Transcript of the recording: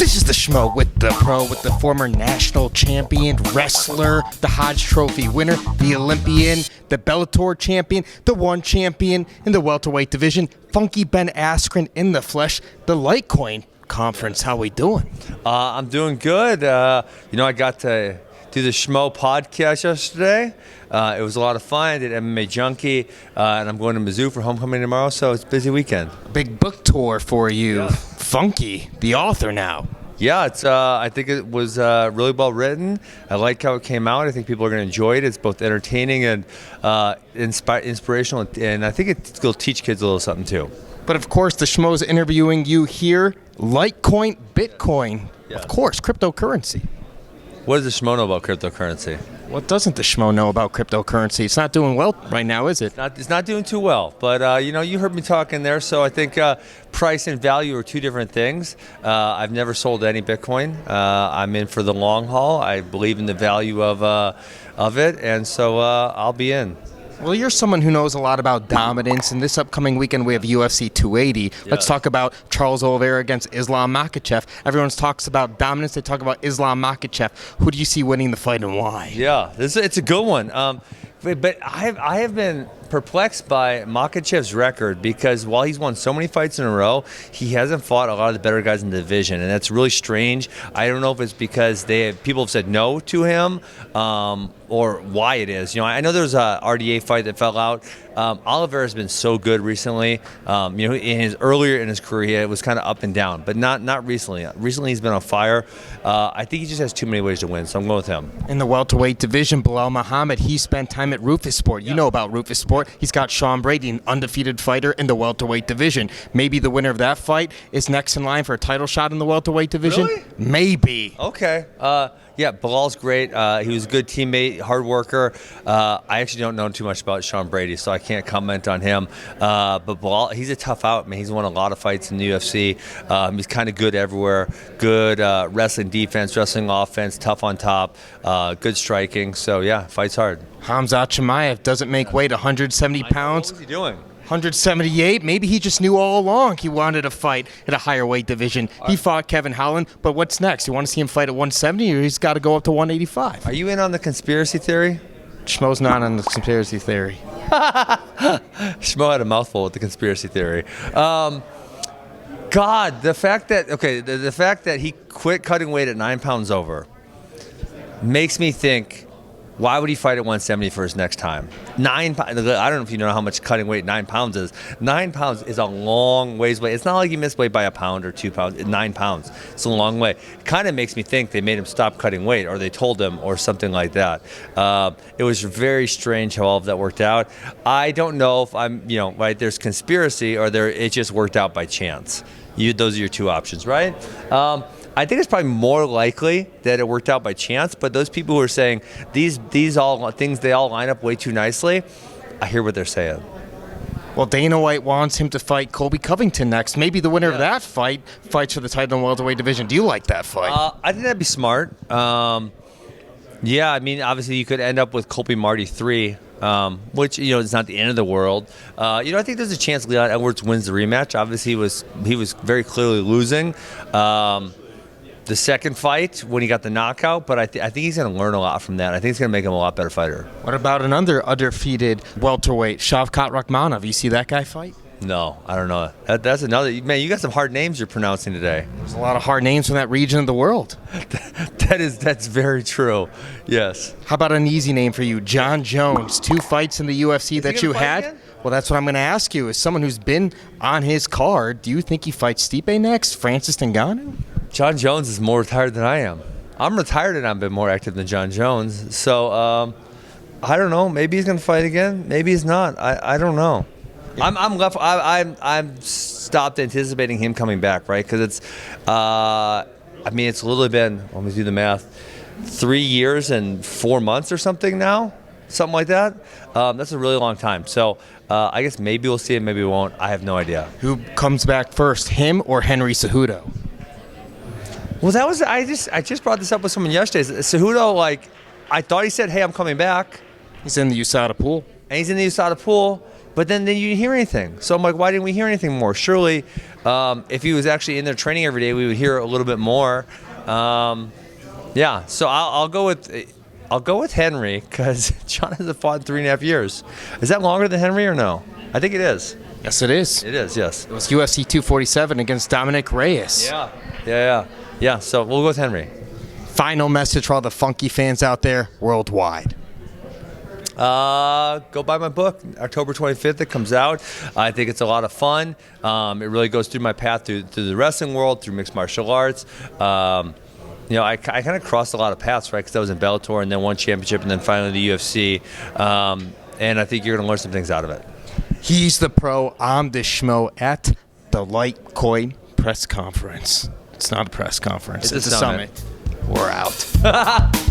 This is the Schmo with the pro, with the former national champion, wrestler, the Hodge Trophy winner, the Olympian, the Bellator champion, the one champion in the welterweight division, Funky Ben Askren in the flesh, the Litecoin conference. How we doing? I'm doing good. I got to do the Schmo podcast yesterday. It was a lot of fun. I did MMA Junkie, and I'm going to Mizzou for homecoming tomorrow, so it's a busy weekend. Big book tour for you. Yeah. Funky, the author now. Yeah, it's. I think it was really well written. I like how it came out. I think people are going to enjoy it. It's both entertaining and inspirational, and I think it'll teach kids a little something too. But of course, the Schmo's interviewing you here. Litecoin, Bitcoin, Yeah. Of course, cryptocurrency. What does the Schmo know about cryptocurrency? What doesn't the Schmo know about cryptocurrency? It's not doing well right now, is it? It's not doing too well, but you heard me talking there, so I think price and value are two different things. I've never sold any Bitcoin. I'm in for the long haul. I believe in the value of it, and so I'll be in. Well, you're someone who knows a lot about dominance, and this upcoming weekend we have UFC 280. Let's talk about Charles Oliveira against Islam Makhachev. Everyone talks about dominance. They talk about Islam Makhachev. Who do you see winning the fight and why? Yeah, it's a good one. But I have been perplexed by Makhachev's record because while he's won so many fights in a row, he hasn't fought a lot of the better guys in the division, and that's really strange. I don't know if it's because people have said no to him or why it is. I know there was a RDA fight that fell out. Oliveira has been so good recently. Earlier in his career, it was kind of up and down, but not recently. Recently, he's been on fire. I think he just has too many ways to win, so I'm going with him. In the welterweight division, Bilal Muhammad, he spent time at Rufus Sport. You know about Rufus Sport. He's got Sean Brady, an undefeated fighter in the welterweight division. Maybe the winner of that fight is next in line for a title shot in the welterweight division. Really? Maybe. Okay. Yeah, Bilal's great. He was a good teammate, hard worker. I actually don't know too much about Sean Brady, so I can't comment on him. But Bilal, he's a tough out, man. He's won a lot of fights in the UFC. He's kind of good everywhere. Good wrestling defense, wrestling offense, tough on top, good striking. So, yeah, fights hard. Khamzat Chimaev doesn't make weight, 170 pounds. What was he doing? 178. Maybe he just knew all along he wanted to fight at a higher weight division. He fought Kevin Holland, but what's next? You want to see him fight at 170, or he's got to go up to 185? Are you in on the conspiracy theory? Schmo's not on the conspiracy theory. Schmo had a mouthful with the conspiracy theory. God, the fact that he quit cutting weight at 9 pounds over makes me think, why would he fight at 170 for his next time? 9 pounds. I don't know if you know how much cutting weight 9 pounds is. 9 pounds is a long ways away. It's not like he missed weight by a pound or 2 pounds. 9 pounds. It's a long way. It kind of makes me think they made him stop cutting weight, or they told him, or something like that. It was very strange how all of that worked out. I don't know if right, there's conspiracy, or it just worked out by chance. Those are your two options, right? I think it's probably more likely that it worked out by chance, but those people who are saying these all things, they all line up way too nicely, I hear what they're saying. Well, Dana White wants him to fight Colby Covington next. Maybe the winner of that fight fights for the title in the welterweight division. Do you like that fight? I think that'd be smart. Yeah, I mean, obviously you could end up with Colby Marty 3. Which is not the end of the world. I think there's a chance Leon Edwards wins the rematch. Obviously, he was very clearly losing the second fight when he got the knockout, but I think he's going to learn a lot from that. I think it's going to make him a lot better fighter. What about another undefeated welterweight, Shavkat Rakhmonov? You see that guy fight? No, I don't know. That's another. Man, you got some hard names you're pronouncing today. There's a lot of hard names from that region of the world. That's very true. Yes. How about an easy name for you? John Jones. 2 fights in the UFC that you had. Again? Well, that's what I'm going to ask you. As someone who's been on his card, do you think he fights Stipe next? Francis Ngannou? John Jones is more retired than I am. I'm retired and I've been more active than John Jones. So I don't know. Maybe he's going to fight again. Maybe he's not. I don't know. I'm stopped anticipating him coming back, right? Because it's, it's literally been, let me do the math, 3 years and 4 months or something now, something like that. That's a really long time. So I guess maybe we'll see him, maybe we won't. I have no idea. Who comes back first, him or Henry Cejudo? Well, I just brought this up with someone yesterday. Cejudo, I thought he said, hey, I'm coming back. He's in the USADA pool. And he's in the USADA pool. But then you didn't hear anything. So I'm like, why didn't we hear anything more? Surely, if he was actually in there training every day, we would hear a little bit more. Yeah. So I'll go with Henry because John hasn't fought in 3.5 years. Is that longer than Henry or no? I think it is. Yes, it is. It is. Yes. It was UFC 247 against Dominic Reyes. Yeah. So we'll go with Henry. Final message for all the funky fans out there worldwide. Go buy my book, October 25th. It comes out. I think it's a lot of fun. It really goes through my path through the wrestling world, through mixed martial arts. I kind of crossed a lot of paths, right? Because I was in Bellator and then won championship and then finally the UFC. And I think you're going to learn some things out of it. He's the pro. I'm the Schmo at the Litecoin press conference. It's not a press conference. It's a summit. We're out.